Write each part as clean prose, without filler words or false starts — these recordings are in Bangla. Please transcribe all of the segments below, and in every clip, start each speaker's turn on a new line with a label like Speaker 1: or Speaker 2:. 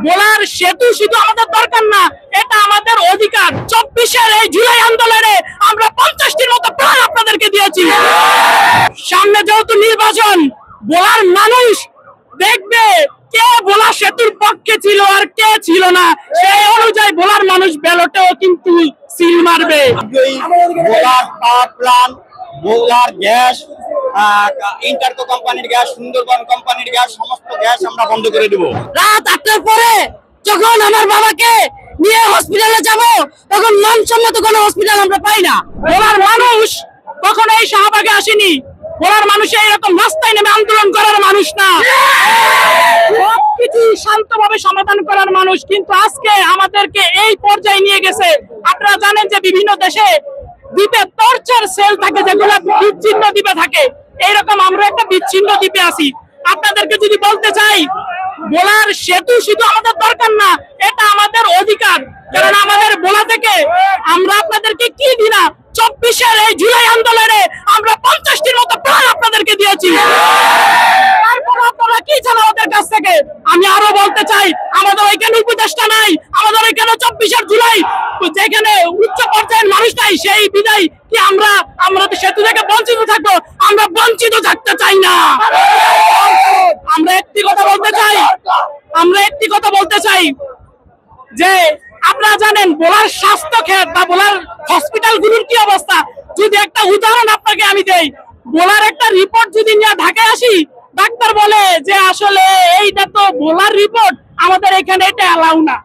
Speaker 1: বলার সেতু শুধু আমাদের দরকার না, এটা আমাদের অধিকার। 24-এর এই জুলাই আন্দোলনে আমরা 50টির মতো প্রাণ আপনাদেরকে দিয়েছি। সামনে যেহেতু নির্বাচন, বলার মানুষ দেখবে কে বলা সেতুর পক্ষে ছিল আর কে ছিল না, সেই অনুযায়ী বলার মানুষ ব্যালটেও কিন্তু সিল মারবে।
Speaker 2: বলার পাওয়ার প্ল্যান্ট, বলার গ্যাস, ইন্টারকো কোম্পানির গ্যাস, সুন্দরবন কোম্পানির গ্যাস, সমস্ত গ্যাস আমরা বন্ধ করে দেব।
Speaker 3: রাত 8টার পরে যখন আমার বাবাকে নিয়ে হসপিটালে যাব, তখন মানসম্মত কোনো হসপিটাল আমরা পাই না।
Speaker 1: বলার মানুষ কখনো এই শাহবাগে আসেনি। বলার মানুষ এইরকম রাস্তায় নেমে আন্দোলন করার মানুষ না, সবকিছু শান্তভাবে সমাধান করার মানুষ। কিন্তু আজকে আমাদেরকে এই পর্যায়ে নিয়ে গেছে। আপনারা জানেন যে বিভিন্ন দেশে দ্বীপে টর্চার সেল থাকে, যেগুলো বিচ্ছিন্ন দ্বীপে থাকে। এইরকম আমরা একটা বিচ্ছিন্ন দ্বীপে আছি। আপনাদেরকে যদি বলতে চাই, বলার সেতু শুধু আমাদের দরকার না, এটা আমাদের অধিকার। কারণ আমাদের বলা থেকে আমরা আপনাদেরকে কি দিনা 24-এর এই জুলাই আন্দোলনে আমরা 50টির মতো প্রাণ আপনাদেরকে দিয়েছি। তারপর আপনারা কি চান আমাদের কাছ থেকে? আমি আরো বলতে চাই, আমাদের ওইখানে উপদেষ্টা নাই, আমাদের ওইখানে 24-এর জুলাই যেখানে উচ্চ পর্যায়ের মানুষ নাই, সেই বিদায় কি আমরা সেতু থেকে বঞ্চিত থাকবো? আমরা বঞ্চিত থাকতে চাই না। আমরা একটি কথা বলতে চাই যে আপনারা জানেন বলার স্বাস্থ্য খাত বা বলার হসপিটালগুলোর কি অবস্থা। যদি একটা উদাহরণ আপনাকে আমি দেই, বলার একটা রিপোর্ট যদি নিয়ে ঢাকায় আসি, ডাক্তার বলে যে আসলে এইটা তো বলার রিপোর্ট, আমাদের এখানে এটা অ্যালাউ না।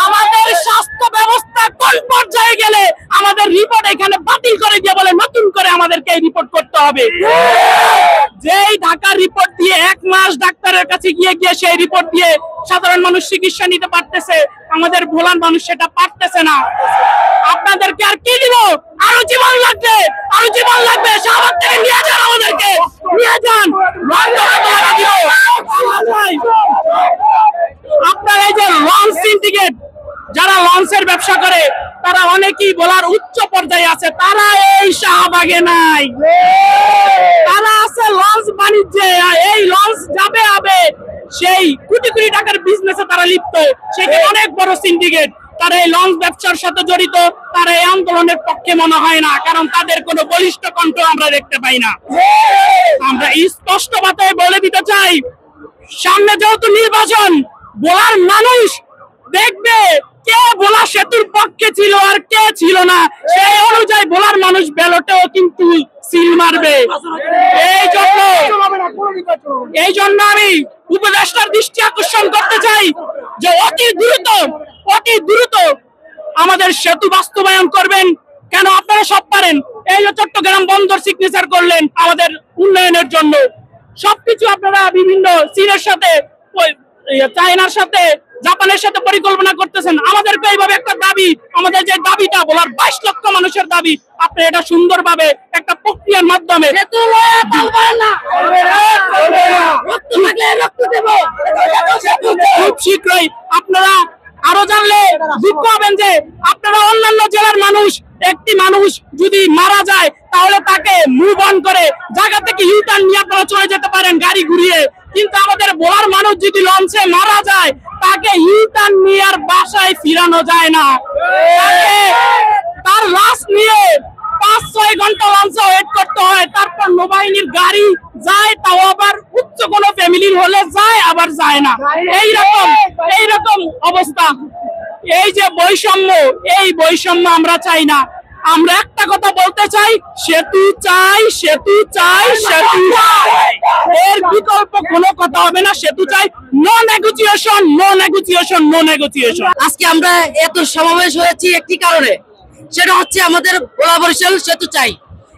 Speaker 1: আমাদের স্বাস্থ্য ব্যবস্থা কোন পর্যায়ে গেলে আমাদের রিপোর্ট এখানে বাতিল করে দিয়ে বলে নতুন করে আমাদেরকে এই রিপোর্ট করতে হবে। যেই ঢাকার রিপোর্ট দিয়ে 1 মাস ডাক্তারের কাছে গিয়ে সেই রিপোর্ট দিয়ে সাধারণ মানুষ চিকিৎসা নিতে পারতেছে, আমাদের ভোলার মানুষ সেটা পারতেছে না। আপনাদেরকে আর কি দিব? আরো জীবন লাগবে, আরো জীবন লাগবে। শাহবাগ থেকে নিয়ে যান, আমাদেরকে নিয়ে যান। আপনার এই যে লঞ্চ সিন্ডিকেট, যারা লঞ্চের ব্যবসা করে, তারা অনেকেই বলার উচ্চ পর্যায়ে আছে, তারা এই শাহবাগে নাই। তারা আছে লঞ্চ বাণিজ্যে। এই লঞ্চ যাবে সেই কোটি কোটি টাকার বিজনেসে তারা লিপ্ত। সেখানে অনেক বড় সিন্ডিকেট, তারা এই লঞ্চ ব্যবসার সাথে জড়িত। তারা এই আন্দোলনের পক্ষে মনে হয় না, কারণ তাদের কোনো বলিষ্ঠ কণ্ঠ আমরা দেখতে পাই না। আমরা স্পষ্ট ভাবে বলে দিতে চাই, সামনে যেহেতু নির্বাচন, বলার মানুষ দেখবে কে বলা সেতুর পক্ষে ছিল আর কে ছিল না, সেই অনুযায়ী বলার মানুষ ব্যালটেও কিন্তু সিল মারবে। এই জন্য আমি উপদেষ্টার দৃষ্টি আকর্ষণ করতে চাই যে অতি দ্রুত আমাদের সেতু বাস্তবায়ন করবেন। কেন? আপনারা সব পারেন। এই যে চট্টগ্রাম বন্দর সিগনেচার করলেন আমাদের উন্নয়নের জন্য, সবকিছু আপনারা বিভিন্ন চীনের সাথে, চায়নার সাথে, জাপানের সাথে পরিকল্পনা করতেছেন। আমাদেরকে এইভাবে একটা দাবি, আমাদের যে দাবিটা বলার 22 লক্ষ মানুষের দাবি, আপনি এটা সুন্দরভাবে একটা প্রক্রিয়ার মাধ্যমে খুব শীঘ্রই আপনারা আরো জানলে দুঃখ হবেন যে আপনারা অন্যান্য জেলার মানুষ, একটি মানুষ যদি মারা যায় তাহলে তাকে মুভ অন করে জায়গা থেকে ইউটার্ন নিয়ে আপনারা চলে যেতে পারেন গাড়ি ঘুরিয়ে। কিন্তু আমাদের বলার মানুষ যদি লঞ্চে মারা যায়, তাকে ইউটার্ন নিয়ে আর বাসায় ফিরানো যায় না। তার লাশ নিয়ে 5-6 ঘন্টা লঞ্চে ওয়েট করতে হয়। তারপর নৌবাহিনীর গাড়ি যায়, তাও আবার উচ্চ কোনো ফ্যামিলির হলে যায়, আবার যায় না। এইরকম অবস্থা। এই যে বৈষম্য, এই বৈষম্য আমরা চাই না। আমরা একটা কথা বলতে চাই, সেতু চাই, সেতু চাই, সেতু চাই। এর বিকল্প কোনো কথা হবে না। সেতু চাই, no negotiation, no negotiation, no negotiation.
Speaker 3: আজকে আমরা এত সমাবেশ হয়েছি একটি কারণে, সেটা হচ্ছে আমাদের ভোলা বরিশাল সেতু চাই।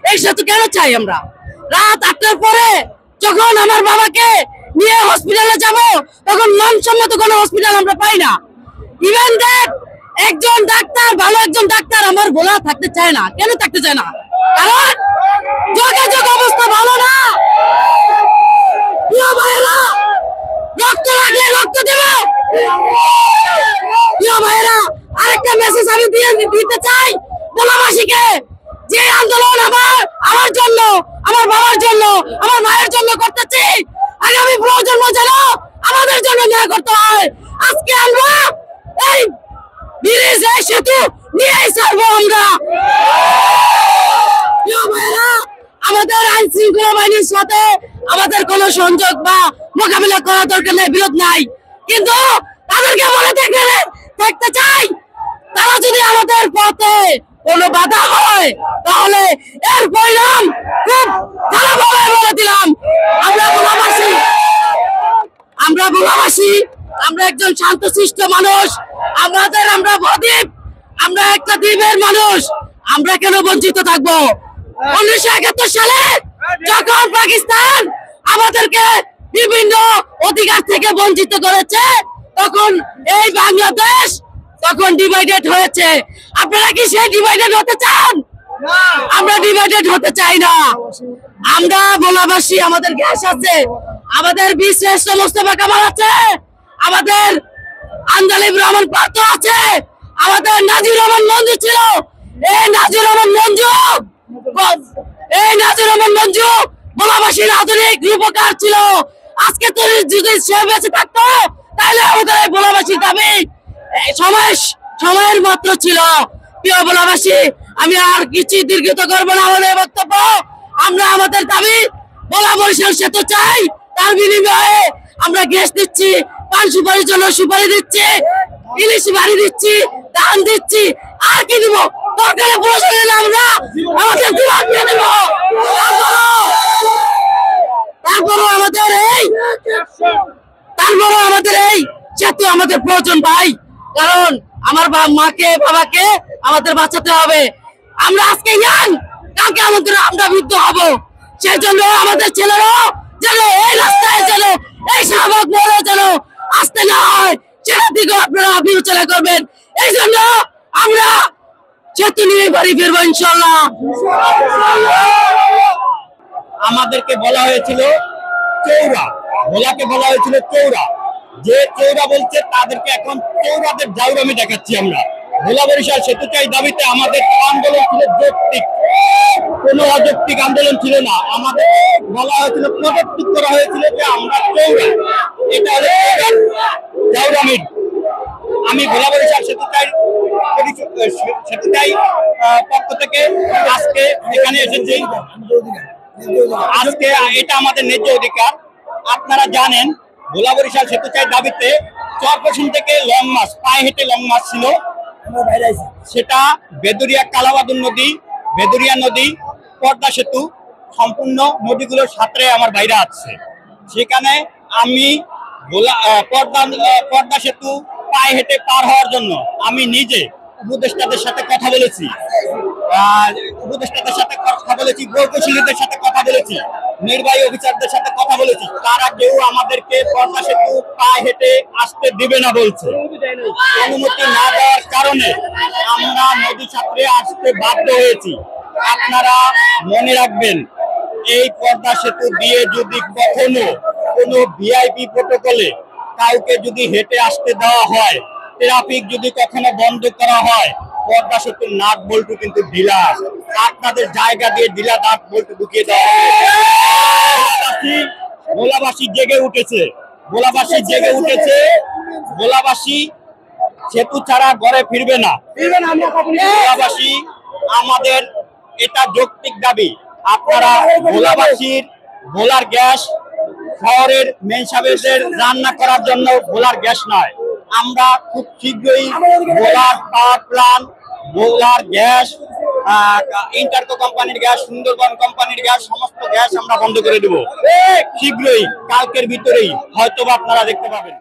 Speaker 3: এই সেতু কেন চাই? আমরা রাত 8টার পরে যখন আমার বাবাকে নিয়ে হসপিটালে যাব, তখন মানসম্মত কোনো হসপিটাল আমরা পাই না। ইভেন দ্যাট একজন ডাক্তার, ভালো একজন ডাক্তার আমার ভোলা থাকতে চায় না। কেন থাকতে চায় না? কারণ যোগাযোগ অবস্থা ভালো না। রক্ত লাগলে রক্ত দেব। প্রিয় ভাইয়েরা, আরেকটা মেসেজ আমি দিতে চাই ভোলাবাসীকে, যে আন্দোলন আমার জন্য, আমার বাবার জন্য, আমার মায়ের জন্য করতেছি, আগামী প্রজন্ম যেন করতে হয়, আজকে আমরা এই ব্রিজ, এই সেতু নিয়েই ছাড়বো আমরা। প্রিয় ভাইরা, আমাদের আইন শৃঙ্খলা বাহিনীর সাথে আমাদের কোনো সংযোগ বা মোকাবিলা করার দরকার নেই, বিরোধ নাই, কিন্তু তাদেরকে বলে দেখতে চাই, তারা যদি আমাদের পথে কোনো বাধা হয় তাহলে এর পরিণাম খুব খারাপ হবে বলে দিলাম। আমরা ভোলাবাসী, আমরা একজন শান্তশিষ্ট মানুষ, আমরা বদ্বীপ, আমরা একটা দ্বীপের মানুষ, আমরা কেন বঞ্চিত থাকবো? 1971 সালে যখন পাকিস্তান আমাদেরকে বিভিন্ন অধিকার থেকে বঞ্চিত করেছে, তখন এই বাংলাদেশ তখন ডিভাইডেড হয়েছে। আপনারা কি সেই ডিভাইডেড হতে চান? আমরা ডিভাইডেড হতে চাই না। আমরা ভোলাবাসী, আমাদের গ্যাস আছে, আমাদের বীরশ্রেষ্ঠ মোস্তফা কামাল আছে, আমাদের আন্দালিব রহমান পার্থ আছে, আমাদের নাজির রহমান মঞ্জু ছিল। এই নাজির রহমান মঞ্জু ভোলাবাসীর আধুনিক রূপকার ছিল। আজকে তো যদি সে বেঁচে থাকতো তাহলে আমাদের এই ভোলাবাসীর দাবি সময়ের মাত্র ছিল। প্রিয় ভোলাবাসী, আমি আর কিছু দীর্ঘিত করবো না আমাদের বক্তব্য। আমরা আমাদের দাবি ভোলা বরিশাল সেতু চাই, তার বিনিময়ে আমরা গ্যাস দিচ্ছি, পান সুপারির জন্য সুপারি দিচ্ছি, ইলিশ বাড়ি দিচ্ছি, ধান দিচ্ছি, আর কি দিব? দরকারে প্রয়োজনে আমরা আমাদের জীবন দিয়ে দেব। তারপরও আমাদের এই সেতু আমাদের প্রয়োজন ভাই, কারণ আমার মাকে বাবাকে আমাদের বাঁচাতে হবে। আমরা আজকে ইয়াং, কালকে আমরা বৃদ্ধ হব। সেই জন্য আমাদের ছেলেরা যেন এই রাস্তায় যেন এই শাহবাগ মোড়ে যেন আসতে না হয়, সেটার দিকে আপনারা বিবেচনা করবেন। এই জন্য আমরা সেতু নিয়ে বাড়ি ফিরবো ইনশাল্লাহ।
Speaker 2: আমাদেরকে বলা হয়েছিল চৌরা, ভোলাকে বলা হয়েছিল চৌরা, যে চৌরা বলছে তাদেরকে এখন চৌরাদের জাউরামি দেখাচ্ছি আমরা। ভোলা বরিশাল সেতু চাই দাবিতে আমাদের আন্দোলন ছিল যৌক্তিক, কোনো অযৌক্তিক আন্দোলন ছিল না। আমাদের বলা হয়েছিল, প্রযুক্তি করা হয়েছিল যে আমরা চৌরা, এটা হলো জাউরামির। আমি ভোলা বরিশাল সেতু চাই পক্ষ থেকে আজকে এখানে এসেছি। আজকে এটা আমাদের ন্যায্য অধিকার। আপনারা জানেন ভোলা বরিশাল সেতু চাই দাবিতে চরপেশন থেকে লং মার্চ, পায়ে হেঁটে লং মার্চ ছিল। সেটা বেদুরিয়া কালাবাদুর নদী, বেদুরিয়া নদী, পদ্মা সেতু, সম্পূর্ণ নদীগুলোর সাথে আমার ভাইরা আছে। সেখানে আমি পদ্মা সেতু পায়ে হেঁটে পার হওয়ার জন্য আমি নিজে উপদেষ্টাদের সাথে কথা বলেছি, প্রকৌশলীদের সাথে কথা বলেছি, নির্বাহী অফিসারদের সাথে কথা বলেছি। তারা কেউ আমাদেরকে পদ্মা সেতু পায়ে হেঁটে আসতে দিবে না বলছে। অনুমতি না দেওয়ার কারণে আমরা নদী ছাত্রে আসতে বাধ্য হয়েছি। আপনারা মনে রাখবেন, এই পদ্মা সেতু দিয়ে যদি কখনো কোনো ভিআইপি প্রটোকলে কাউকে যদি হেঁটে আসতে দেওয়া হয়, ট্রাফিক যদি কখনো বন্ধ করা হয়, পদ্মা সেতুর নাট বল্টু কিন্তু ঢিলা, আপনাদের জায়গা দিয়ে ঢিলা নাট বল্টু ঢুকিয়ে দেওয়া হবে। ভোলাবাসী জেগে উঠেছে, ভোলাবাসী সেতু ছাড়া ঘরে ফিরবে না। ভোলাবাসী, আমাদের এটা যৌক্তিক দাবি। আপনারা ভোলার গ্যাস শহরের মেন সাহেবদের রান্না করার জন্য ভোলার গ্যাস নয়, আমরা খুব শীঘ্রই ভোলার পাওয়ার প্ল্যান্ট, ভোলার গ্যাস, ইন্টারকো কোম্পানির গ্যাস, সুন্দরবন কোম্পানির গ্যাস, সমস্ত গ্যাস আমরা বন্ধ করে দেব শীঘ্রই, কালকের ভিতরেই হয়তোবা আপনারা দেখতে পাবেন।